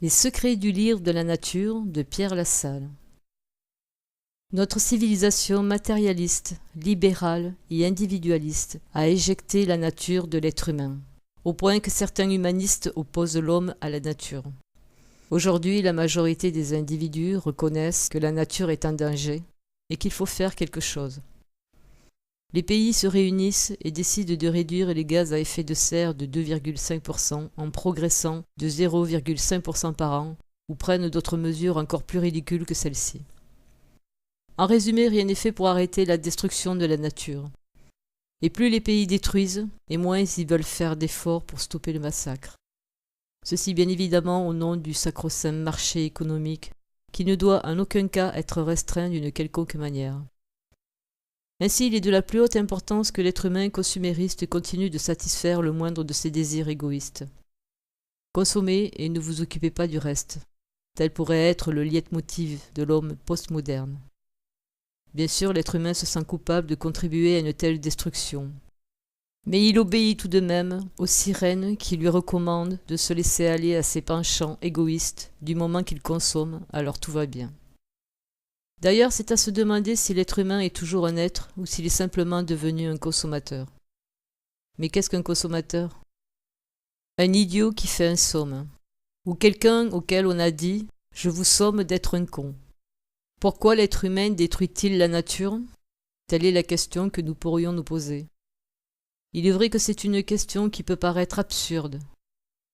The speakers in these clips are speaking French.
Les secrets du livre de la nature de Pierre Lassalle. Notre civilisation matérialiste, libérale et individualiste a éjecté la nature de l'être humain, au point que certains humanistes opposent l'homme à la nature. Aujourd'hui, la majorité des individus reconnaissent que la nature est en danger et qu'il faut faire quelque chose. Les pays se réunissent et décident de réduire les gaz à effet de serre de 2,5% en progressant de 0,5% par an ou prennent d'autres mesures encore plus ridicules que celles-ci. En résumé, rien n'est fait pour arrêter la destruction de la nature. Et plus les pays détruisent, et moins ils veulent faire d'efforts pour stopper le massacre. Ceci bien évidemment au nom du sacro-saint marché économique qui ne doit en aucun cas être restreint d'une quelconque manière. Ainsi, il est de la plus haute importance que l'être humain consumériste continue de satisfaire le moindre de ses désirs égoïstes. Consommez et ne vous occupez pas du reste. Tel pourrait être le leitmotiv de l'homme postmoderne. Bien sûr, l'être humain se sent coupable de contribuer à une telle destruction. Mais il obéit tout de même aux sirènes qui lui recommandent de se laisser aller à ses penchants égoïstes du moment qu'il consomme, alors tout va bien. D'ailleurs, c'est à se demander si l'être humain est toujours un être ou s'il est simplement devenu un consommateur. Mais qu'est-ce qu'un consommateur ? Un idiot qui fait un somme. Ou quelqu'un auquel on a dit « je vous somme d'être un con ». Pourquoi l'être humain détruit-il la nature ? Telle est la question que nous pourrions nous poser. Il est vrai que c'est une question qui peut paraître absurde.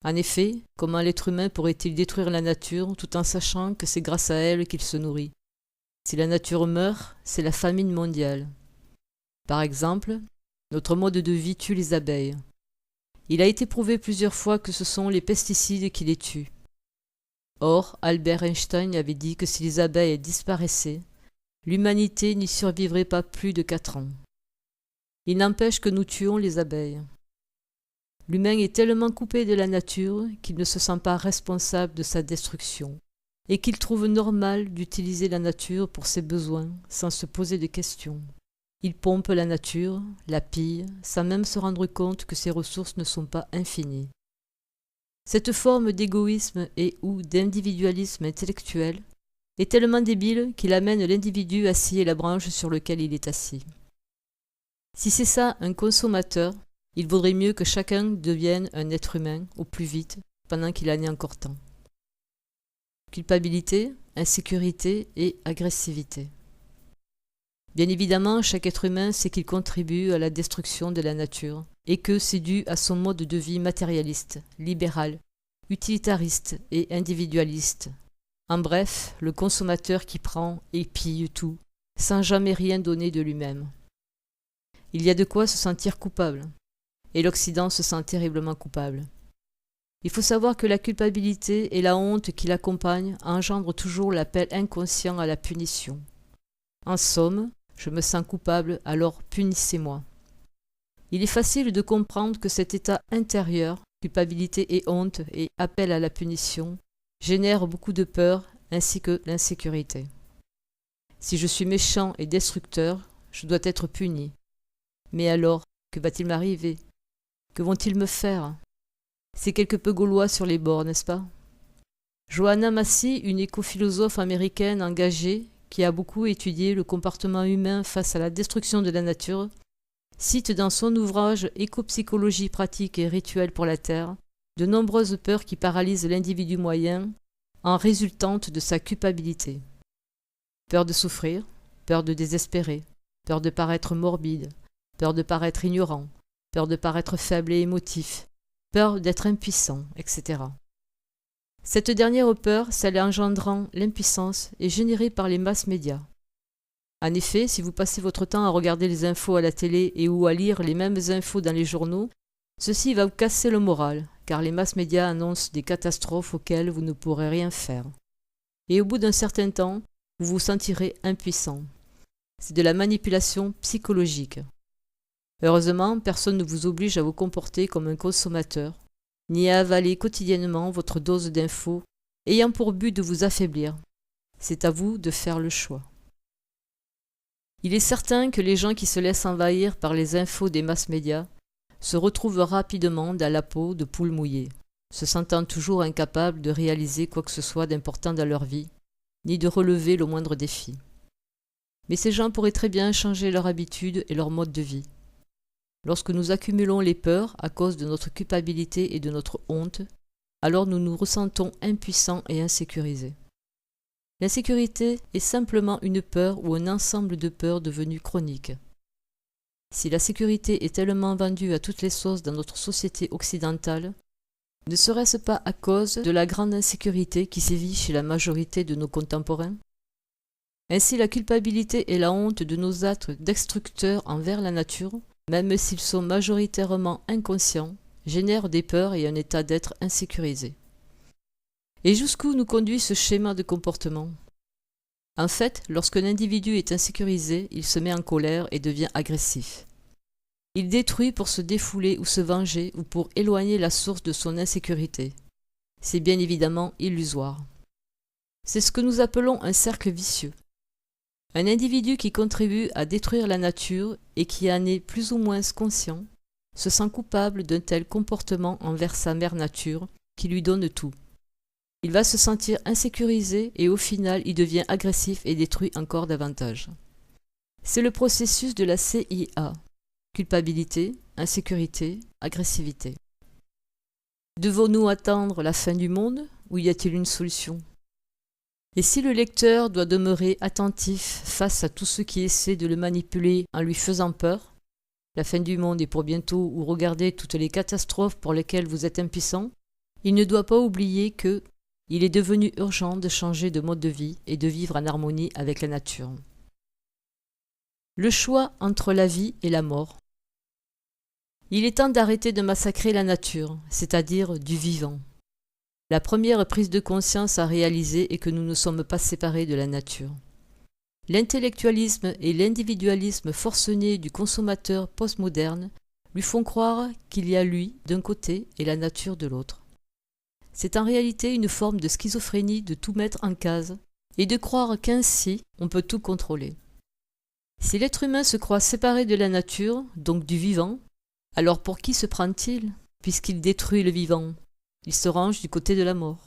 En effet, comment l'être humain pourrait-il détruire la nature tout en sachant que c'est grâce à elle qu'il se nourrit ? Si la nature meurt, c'est la famine mondiale. Par exemple, notre mode de vie tue les abeilles. Il a été prouvé plusieurs fois que ce sont les pesticides qui les tuent. Or, Albert Einstein avait dit que si les abeilles disparaissaient, l'humanité n'y survivrait pas plus de 4 ans. Il n'empêche que nous tuons les abeilles. L'humain est tellement coupé de la nature qu'il ne se sent pas responsable de sa destruction et qu'il trouve normal d'utiliser la nature pour ses besoins sans se poser de questions. Il pompe la nature, la pille, sans même se rendre compte que ses ressources ne sont pas infinies. Cette forme d'égoïsme et ou d'individualisme intellectuel est tellement débile qu'il amène l'individu à scier la branche sur laquelle il est assis. Si c'est ça un consommateur, il vaudrait mieux que chacun devienne un être humain au plus vite pendant qu'il en est encore temps. Culpabilité, insécurité et agressivité. Bien évidemment, chaque être humain sait qu'il contribue à la destruction de la nature et que c'est dû à son mode de vie matérialiste, libéral, utilitariste et individualiste. En bref, le consommateur qui prend et pille tout, sans jamais rien donner de lui-même. Il y a de quoi se sentir coupable, et l'Occident se sent terriblement coupable. Il faut savoir que la culpabilité et la honte qui l'accompagnent engendrent toujours l'appel inconscient à la punition. En somme, je me sens coupable, alors punissez-moi. Il est facile de comprendre que cet état intérieur, culpabilité et honte et appel à la punition, génère beaucoup de peur ainsi que l'insécurité. Si je suis méchant et destructeur, je dois être puni. Mais alors, que va-t-il m'arriver ? Que vont-ils me faire ? C'est quelque peu gaulois sur les bords, n'est-ce pas ? Joanna Macy, une écophilosophe américaine engagée qui a beaucoup étudié le comportement humain face à la destruction de la nature, cite dans son ouvrage « Écopsychologie pratique et rituelle pour la Terre » de nombreuses peurs qui paralysent l'individu moyen en résultante de sa culpabilité. Peur de souffrir, peur de désespérer, peur de paraître morbide, peur de paraître ignorant, peur de paraître faible et émotif, peur d'être impuissant, etc. Cette dernière peur, celle engendrant l'impuissance, est générée par les masses médias. En effet, si vous passez votre temps à regarder les infos à la télé et ou à lire les mêmes infos dans les journaux, ceci va vous casser le moral, car les masses médias annoncent des catastrophes auxquelles vous ne pourrez rien faire. Et au bout d'un certain temps, vous vous sentirez impuissant. C'est de la manipulation psychologique. Heureusement, personne ne vous oblige à vous comporter comme un consommateur, ni à avaler quotidiennement votre dose d'infos, ayant pour but de vous affaiblir. C'est à vous de faire le choix. Il est certain que les gens qui se laissent envahir par les infos des masses médias se retrouvent rapidement dans la peau de poules mouillées. se sentant toujours incapables de réaliser quoi que ce soit d'important dans leur vie, ni de relever le moindre défi. Mais ces gens pourraient très bien changer leur habitude et leur mode de vie. Lorsque nous accumulons les peurs à cause de notre culpabilité et de notre honte, alors nous nous ressentons impuissants et insécurisés. L'insécurité est simplement une peur ou un ensemble de peurs devenues chroniques. Si la sécurité est tellement vendue à toutes les sauces dans notre société occidentale, ne serait-ce pas à cause de la grande insécurité qui sévit chez la majorité de nos contemporains? Ainsi, la culpabilité et la honte de nos actes destructeurs envers la nature, même s'ils sont majoritairement inconscients, génèrent des peurs et un état d'être insécurisé. Et jusqu'où nous conduit ce schéma de comportement? En fait, lorsqu'un individu est insécurisé, il se met en colère et devient agressif. Il détruit pour se défouler ou se venger ou pour éloigner la source de son insécurité. C'est bien évidemment illusoire. C'est ce que nous appelons un cercle vicieux. Un individu qui contribue à détruire la nature et qui en est plus ou moins conscient se sent coupable d'un tel comportement envers sa mère nature qui lui donne tout. Il va se sentir insécurisé et au final il devient agressif et détruit encore davantage. C'est le processus de la CIA. Culpabilité, insécurité, agressivité. Devons-nous attendre la fin du monde ou y a-t-il une solution? Et si le lecteur doit demeurer attentif face à tous ceux qui essaient de le manipuler en lui faisant peur, la fin du monde est pour bientôt ou regardez toutes les catastrophes pour lesquelles vous êtes impuissant, il ne doit pas oublier que il est devenu urgent de changer de mode de vie et de vivre en harmonie avec la nature. Le choix entre la vie et la mort. Il est temps d'arrêter de massacrer la nature, c'est-à-dire du vivant. La première prise de conscience à réaliser est que nous ne sommes pas séparés de la nature. L'intellectualisme et l'individualisme forcené du consommateur postmoderne lui font croire qu'il y a lui d'un côté et la nature de l'autre. C'est en réalité une forme de schizophrénie de tout mettre en case et de croire qu'ainsi on peut tout contrôler. Si l'être humain se croit séparé de la nature, donc du vivant, alors pour qui se prend-il, puisqu'il détruit le vivant? Il se range du côté de la mort.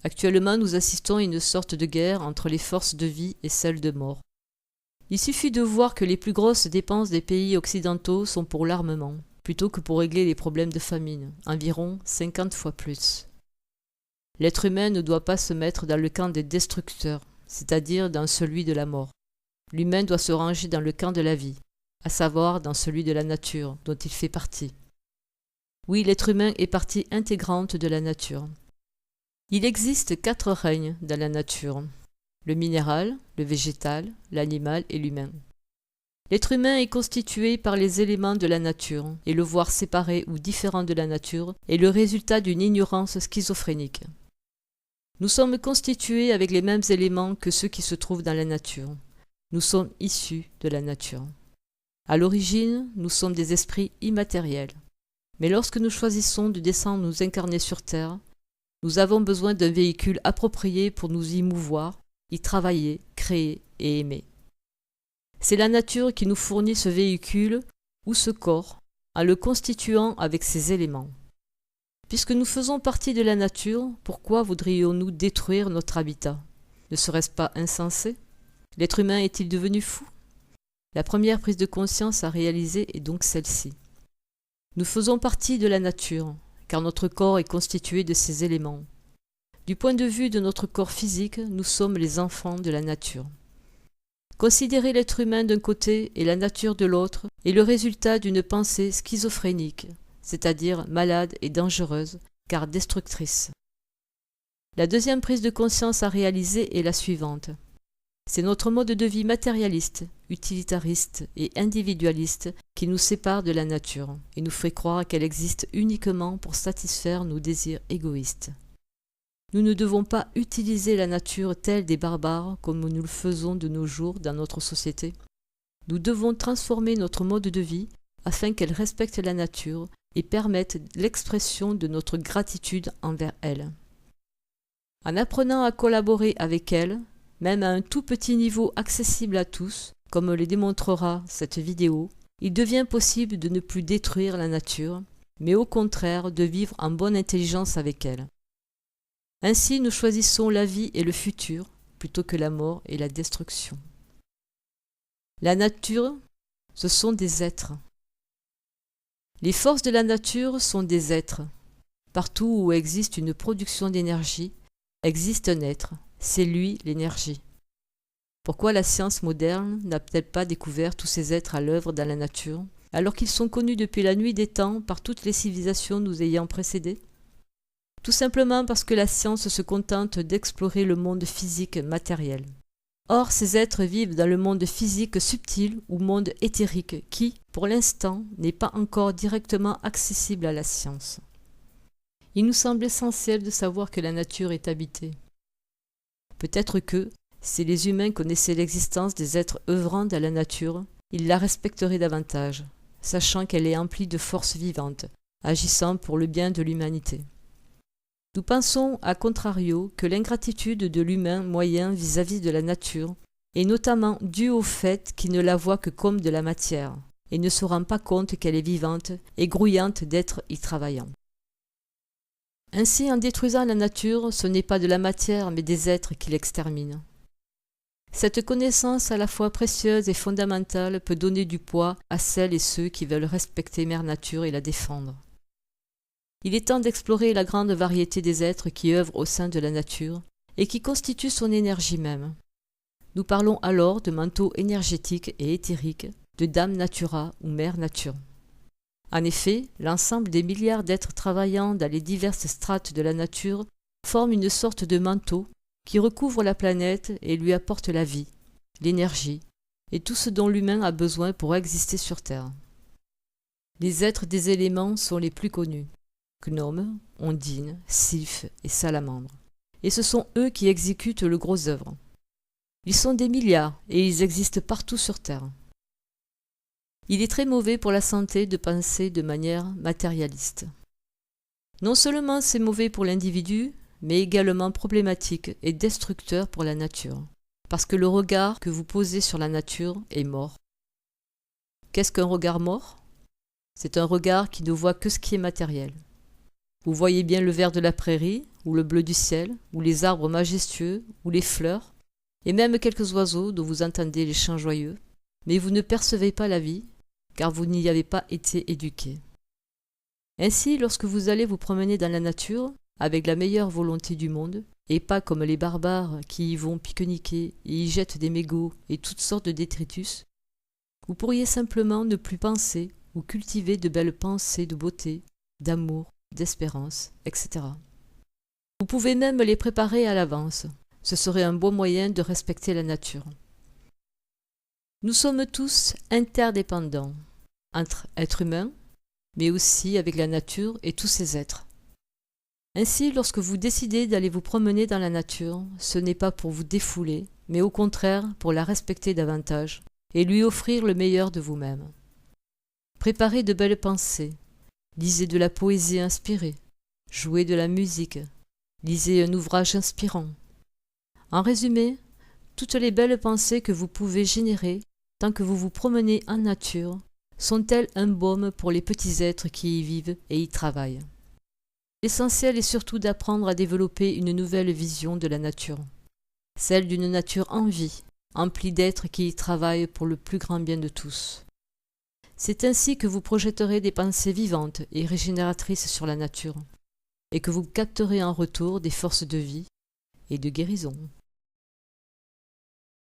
Actuellement, nous assistons à une sorte de guerre entre les forces de vie et celles de mort. Il suffit de voir que les plus grosses dépenses des pays occidentaux sont pour l'armement, plutôt que pour régler les problèmes de famine, environ 50 fois plus. L'être humain ne doit pas se mettre dans le camp des destructeurs, c'est-à-dire dans celui de la mort. L'humain doit se ranger dans le camp de la vie, à savoir dans celui de la nature, dont il fait partie. Oui, l'être humain est partie intégrante de la nature. Il existe 4 règnes dans la nature, le minéral, le végétal, l'animal et l'humain. L'être humain est constitué par les éléments de la nature, et le voir séparé ou différent de la nature est le résultat d'une ignorance schizophrénique. Nous sommes constitués avec les mêmes éléments que ceux qui se trouvent dans la nature. Nous sommes issus de la nature. À l'origine, nous sommes des esprits immatériels. Mais lorsque nous choisissons de descendre nous incarner sur Terre, nous avons besoin d'un véhicule approprié pour nous y mouvoir, y travailler, créer et aimer. C'est la nature qui nous fournit ce véhicule ou ce corps en le constituant avec ses éléments. Puisque nous faisons partie de la nature, pourquoi voudrions-nous détruire notre habitat? Ne serait-ce pas insensé? L'être humain est-il devenu fou? La première prise de conscience à réaliser est donc celle-ci. Nous faisons partie de la nature, car notre corps est constitué de ces éléments. Du point de vue de notre corps physique, nous sommes les enfants de la nature. Considérer l'être humain d'un côté et la nature de l'autre est le résultat d'une pensée schizophrénique, c'est-à-dire malade et dangereuse, car destructrice. La deuxième prise de conscience à réaliser est la suivante. C'est notre mode de vie matérialiste, utilitariste et individualiste qui nous sépare de la nature et nous fait croire qu'elle existe uniquement pour satisfaire nos désirs égoïstes. Nous ne devons pas utiliser la nature telle des barbares comme nous le faisons de nos jours dans notre société. Nous devons transformer notre mode de vie afin qu'elle respecte la nature et permette l'expression de notre gratitude envers elle. En apprenant à collaborer avec elle, même à un tout petit niveau accessible à tous, comme le démontrera cette vidéo, il devient possible de ne plus détruire la nature, mais au contraire de vivre en bonne intelligence avec elle. Ainsi, nous choisissons la vie et le futur plutôt que la mort et la destruction. La nature, ce sont des êtres. Les forces de la nature sont des êtres. Partout où existe une production d'énergie, existe un être. C'est lui l'énergie. Pourquoi la science moderne n'a-t-elle pas découvert tous ces êtres à l'œuvre dans la nature, alors qu'ils sont connus depuis la nuit des temps par toutes les civilisations nous ayant précédés? Tout simplement parce que la science se contente d'explorer le monde physique matériel. Or, ces êtres vivent dans le monde physique subtil ou monde éthérique qui, pour l'instant, n'est pas encore directement accessible à la science. Il nous semble essentiel de savoir que la nature est habitée. Peut-être que, si les humains connaissaient l'existence des êtres œuvrant dans la nature, ils la respecteraient davantage, sachant qu'elle est emplie de forces vivantes, agissant pour le bien de l'humanité. Nous pensons, à contrario, que l'ingratitude de l'humain moyen vis-à-vis de la nature est notamment due au fait qu'il ne la voit que comme de la matière, et ne se rend pas compte qu'elle est vivante et grouillante d'êtres y travaillant. Ainsi, en détruisant la nature, ce n'est pas de la matière mais des êtres qui l'exterminent. Cette connaissance à la fois précieuse et fondamentale peut donner du poids à celles et ceux qui veulent respecter Mère Nature et la défendre. Il est temps d'explorer la grande variété des êtres qui œuvrent au sein de la nature et qui constituent son énergie même. Nous parlons alors de manteaux énergétiques et éthériques, de Dame Natura ou Mère Nature. En effet, l'ensemble des milliards d'êtres travaillant dans les diverses strates de la nature forment une sorte de manteau qui recouvre la planète et lui apporte la vie, l'énergie et tout ce dont l'humain a besoin pour exister sur Terre. Les êtres des éléments sont les plus connus: gnomes, ondines, sylphes et salamandres. Et ce sont eux qui exécutent le gros œuvre. Ils sont des milliards et ils existent partout sur Terre. Il est très mauvais pour la santé de penser de manière matérialiste. Non seulement c'est mauvais pour l'individu, mais également problématique et destructeur pour la nature, parce que le regard que vous posez sur la nature est mort. Qu'est-ce qu'un regard mort? C'est un regard qui ne voit que ce qui est matériel. Vous voyez bien le vert de la prairie, ou le bleu du ciel, ou les arbres majestueux, ou les fleurs, et même quelques oiseaux dont vous entendez les chants joyeux, mais vous ne percevez pas la vie, car vous n'y avez pas été éduqué. Ainsi, lorsque vous allez vous promener dans la nature, avec la meilleure volonté du monde, et pas comme les barbares qui y vont pique-niquer et y jettent des mégots et toutes sortes de détritus, vous pourriez simplement ne plus penser ou cultiver de belles pensées de beauté, d'amour, d'espérance, etc. Vous pouvez même les préparer à l'avance. Ce serait un bon moyen de respecter la nature. Nous sommes tous interdépendants, entre êtres humains, mais aussi avec la nature et tous ses êtres. Ainsi, lorsque vous décidez d'aller vous promener dans la nature, ce n'est pas pour vous défouler, mais au contraire pour la respecter davantage et lui offrir le meilleur de vous-même. Préparez de belles pensées, lisez de la poésie inspirée, jouez de la musique, lisez un ouvrage inspirant. En résumé, toutes les belles pensées que vous pouvez générer tant que vous vous promenez en nature sont-elles un baume pour les petits êtres qui y vivent et y travaillent. L'essentiel est surtout d'apprendre à développer une nouvelle vision de la nature, celle d'une nature en vie, emplie d'êtres qui y travaillent pour le plus grand bien de tous. C'est ainsi que vous projetterez des pensées vivantes et régénératrices sur la nature, et que vous capterez en retour des forces de vie et de guérison.